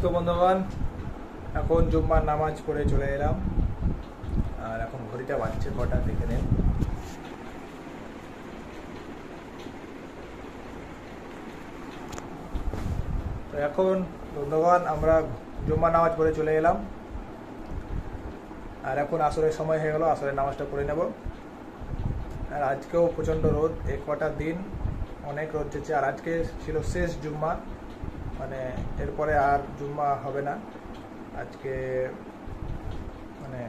তো বন্ধুগণ, এখন জুম্মার নামাজ পড়ে চলে এলাম। আর এখন ঘড়িটা বাজছে কটা দেখে নেন। তো এখন বন্ধুগণ আমরা জুম্মার নামাজ পড়ে চলে এলাম। আর এখন আসরের সময় হয়ে গেল, আসরের নামাজটা পড়ে নেব। আর আজকেও প্রচণ্ড রোদ, এই কটা দিন অনেক রোদ হচ্ছে। আর আজকে ছিল শেষ জুম্মা, মানে এরপরে আর জুম্মা হবে না। আজকে মানে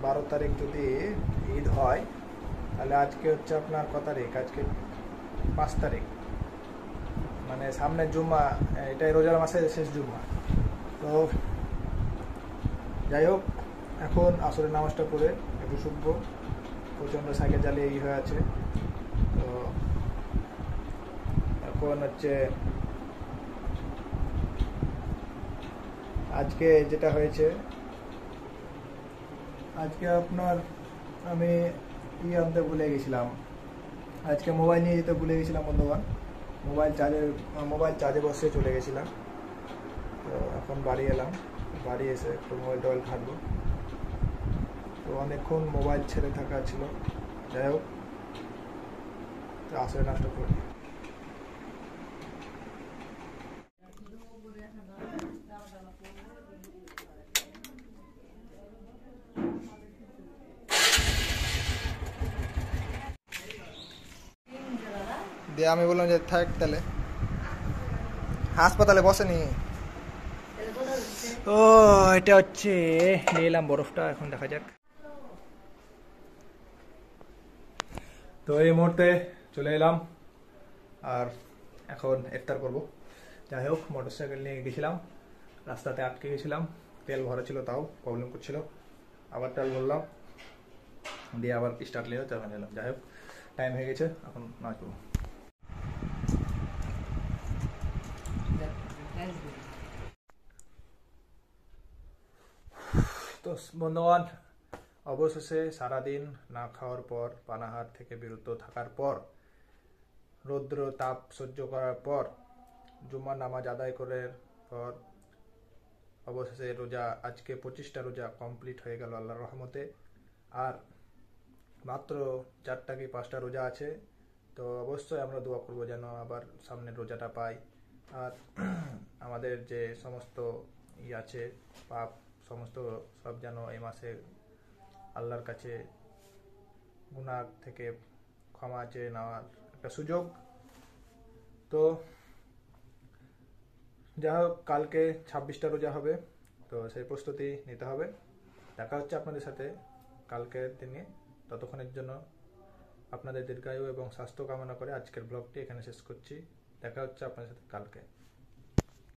12 তারিখ যদি ঈদ হয়, তাহলে আজকে হচ্ছে আপনার কত তারিখ? আজকে 5 তারিখ, মানে সামনের জুম্মা, এটাই রোজার মাসের শেষ জুম্মা। তো যাই হোক, এখন আসরের নামাজটা পড়ে একটু শুকবো। প্রচণ্ড সাইকেল চালিয়ে হয়ে আছে। তো এখন হচ্ছে আজকে যেটা হয়েছে, আজকে আপনার আমি আনতে ভুলে গেছিলাম। আজকে মোবাইল নিয়ে যেতে ভুলে গেছিলাম বন্ধুগণ। মোবাইল চার্জে বসে চলে গেছিলাম। তো এখন বাড়ি এলাম, বাড়ি এসে একটু মোবাইল টোবাইল ঘাটবো। তো অনেকক্ষণ মোবাইল ছেড়ে থাকা ছিল। যাই হোক, তো আসলে নষ্ট করি। দিয়ে আমি বললাম যে থাক তাহলে, হাসপাতালে বসেনি। ও এটা হচ্ছে নিয়ে এলাম বরফটা, এখন দেখা যাক। তো এই মুহূর্তে চলে এলাম, আর এখন ইফতার করব। যাই হোক, মোটরসাইকেল নিয়ে গেছিলাম, রাস্তাতে আটকে গেছিলাম, তেল ভরা ছিল তাও প্রবলেম করছিল। আবার তেল ভরলাম, দিয়ে আবার স্টার্ট নিয়ে তখন এলাম। যাই হোক, টাইম হয়ে গেছে, এখন নাচ করবো। তো বন্ধুগণ, অবশেষে সারাদিন না খাওয়ার পর, পানাহার থেকে বিরত থাকার পর, রৌদ্র তাপ সহ্য করার পর, জুম্মার নামাজ আদায় করার পর অবশেষে রোজা, আজকে 25টা রোজা কমপ্লিট হয়ে গেল আল্লাহর রহমতে। আর মাত্র 4টা কি 5টা রোজা আছে। তো অবশ্যই আমরা দোয়া করবো যেন আবার সামনের রোজাটা পাই। আর আমাদের যে সমস্ত আছে পাপ, সমস্ত সব যেন এই মাসে আল্লাহর কাছে গুনাহ থেকে ক্ষমা চেয়ে নেওয়ার একটা সুযোগ। তো যা হোক, কালকে 26টা রোজা হবে, তো সেই প্রস্তুতি নিতে হবে। দেখা হচ্ছে আপনাদের সাথে কালকের দিনে। ততক্ষণের জন্য আপনাদের দীর্ঘায়ু এবং স্বাস্থ্য কামনা করে আজকের ব্লগটি এখানে শেষ করছি। দেখা হচ্ছে আপনাদের সাথে কালকে।